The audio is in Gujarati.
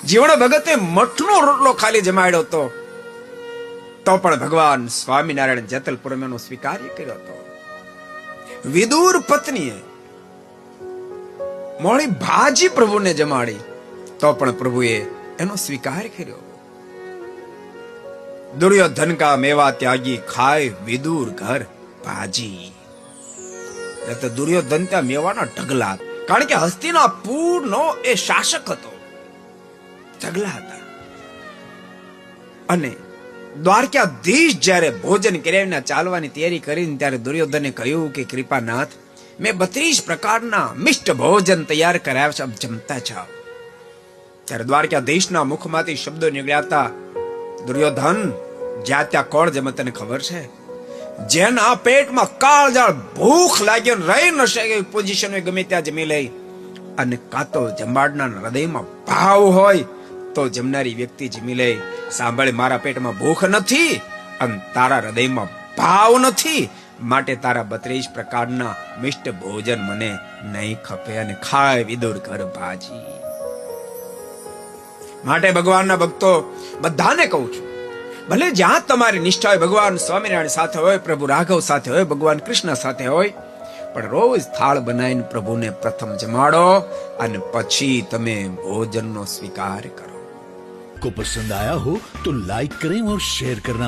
જીવણ ભગતે મઠનો રોટલો ખાલી જમાડ્યો હતો તો પણ ભગવાન સ્વામિનારાયણ જેતલપુરમાં એનો સ્વીકાર કર્યો હતો. વિદુર પત્નીએ મોળી ભાજી પ્રભુને જમાડી તો પણ પ્રભુએ એનો સ્વીકાર કર્યો. દુર્યોધન કા મેવા ત્યાગી ખાય વિદુર ઘર ભાજી. તો દુર્યોધન ત્યાં મેવાના ઢગલા, કારણ કે હસ્તિનાપુરનો એ શાસક હતો, ઢગલા હતા. અને દ્વારકાધીશ જ્યારે ભોજન કર્યા ચાલવાની તૈયારી કરીને ત્યારે દુર્યોધને કહ્યું કે કૃપાનાથ, મેં 32 પ્રકારના મિષ્ટ ભોજન તૈયાર કરાવ્યા છે, જમતા જાઓ. ત્યારે દ્વારકાધીશના મુખમાંથી શબ્દો નીકળ્યા હતા, દુર્યોધન, જ્યાં ત્યાં કોણ જમે તને ખબર છે? જેના પેટમાં કાળજાળ ભૂખ લાગી રહી ન શકે પોઝિશન હોય ગમે ત્યાં જમી લે, અને કાં તો જમાડના હૃદયમાં ભાવ હોય તો જમનારી વ્યક્તિ જમી લે. સાંભળે, મારા પેટમાં ભૂખ નથી અને તારા હૃદયમાં ભાવ નથી, માટે તારા 32 પ્રકારના મિષ્ટ ભોજન મને નહીં ખપે, અને ખાય વિદુર ઘર ભાજી. માટે ભગવાનના ભક્તો બધાને કહું છું, ભલે જ્યાં તમારી નિષ્ઠા હોય, ભગવાન સ્વામિનારાયણ સાથે હોય, પ્રભુ રાઘવ સાથે હોય, ભગવાન કૃષ્ણ સાથે હોય, પણ રોજ થાળ બનાવીને પ્રભુને પ્રથમ જમાડો અને પછી તમે ભોજનનો સ્વીકાર કરો. को पसंद आया हो तो लाइक करें और शेयर करना